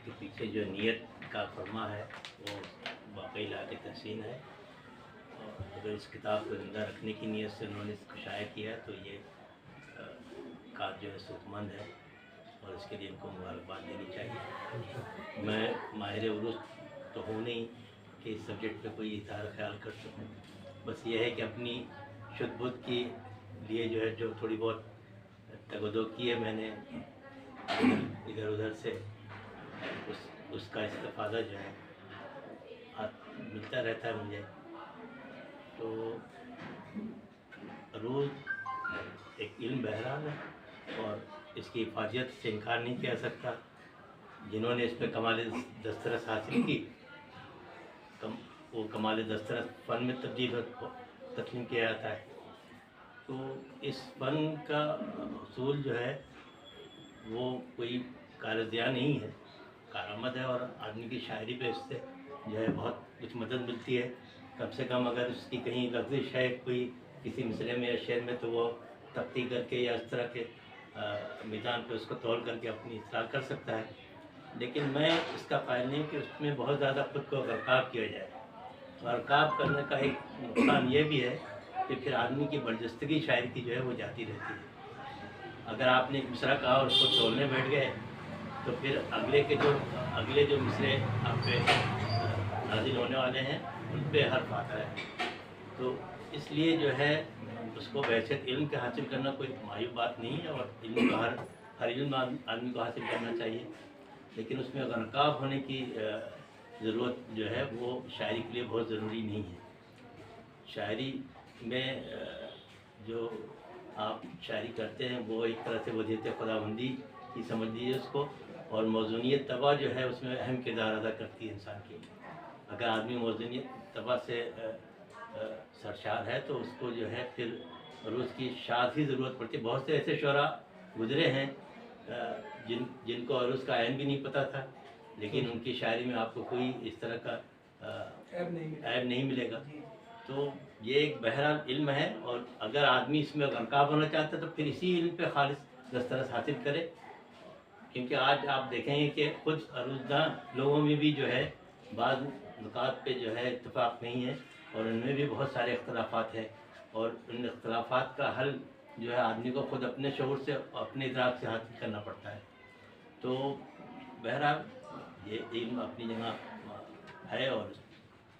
इसके पीछे जो नीयत का फरमा है वो वाकई लायक तहसीन है। और अगर इस किताब को ज़िंदा रखने की नीयत से उन्होंने इसको शाया किया है तो ये काज जो है सूखमंद है और इसके लिए इनको मुबारकबाद देनी चाहिए। मैं माहिर उर्दू तो हूँ नहीं कि इस सब्जेक्ट पे कोई इज़हार ख्याल कर सकूँ, बस ये है कि अपनी शुद्ध बुद्ध के लिए जो है जो थोड़ी बहुत तगदो की है मैंने इधर उधर से उसका इस्तेफादा जो है मिलता रहता है मुझे। तो रोज़ एक इल्म बहरान है और इसकी हिफाजत से इनकार नहीं किया सकता। जिन्होंने इस पर कमाल दस्तरस हासिल की वो कमाल दस्तरस फ़न में तस्लीम किया जाता है। तो इस फ़न का उसूल जो है वो कोई कारज़िया नहीं है, कारामद है। और आदमी की शायरी पे इससे जो है बहुत कुछ मदद मिलती है। कम से कम अगर उसकी कहीं लफ्ज़ है कोई किसी मिसरे में या शेर में तो वो तख्ती करके या इस तरह के मीज़ान पे उसको तौल करके अपनी इस्लाह कर सकता है। लेकिन मैं इसका क़ाइल नहीं कि उसमें बहुत ज़्यादा ख़ुद को गरकाब किया जाए। गरकाब करने का एक नुकसान ये भी है कि फिर आदमी की बर्जस्तगी शायरी की जो है वो जाती रहती है। अगर आपने एक मिसरा कहा और उसको तोड़ने बैठ गए तो फिर अगले जो मिसरे आप पे नाज़िल होने वाले हैं उन पे हर्फ आता है। तो इसलिए जो है उसको वैसे इल्म के हासिल करना कोई मायूब बात नहीं है और इल्म का हर इल्म आदमी को हासिल करना चाहिए। लेकिन उसमें गरकाब होने की ज़रूरत जो है वो शायरी के लिए बहुत ज़रूरी नहीं है। शायरी में जो आप शायरी करते हैं वो एक तरह से वज़ीयत खुदाबंदी की समझ लीजिए उसको, और मौज़ूनियत तबा जो है उसमें अहम किरदार अदा करती है इंसान की। अगर आदमी मौज़ूनियत तबा से सरशार है तो उसको जो है फिर रोज़ की शाद ही ज़रूरत पड़ती है। बहुत से ऐसे शुरा गुज़रे हैं जिनको अरूज़ का ऐन भी नहीं पता था, लेकिन उनकी शायरी में आपको कोई इस तरह का ऐब नहीं मिलेगा। तो ये एक बहरहाल इल्म है और अगर आदमी इसमें गरकाब होना चाहता है तो फिर इसी इल्म पे खालिस दस्तरस हासिल करे। क्योंकि आज आप देखेंगे कि कुछ अरूज़दां लोगों में भी जो है बाज़ नुकात पे जो है इत्तेफाक नहीं है और उनमें भी बहुत सारे इख्तलाफात हैं और उन इख्तलाफात का हल जो है आदमी को ख़ुद अपने शऊर से अपने इदराक से हासिल करना पड़ता है। तो बहरहाल ये इल्म अपनी जगह है और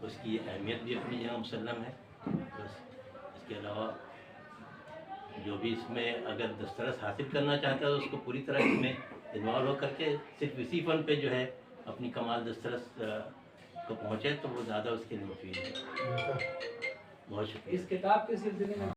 उसकी अहमियत भी अपनी जगह मुसल्लम है। बस इसके अलावा जो भी इसमें अगर दस्तरस हासिल करना चाहता है तो उसको पूरी तरह इसमें इन्वॉल्व हो करके सिर्फ इसी फ़न पे जो है अपनी कमाल दस्तरस को पहुँचे तो वो ज़्यादा उसके लिए मुफीद है। बहुत शुक्रिया। इस किताब के सिलसिले में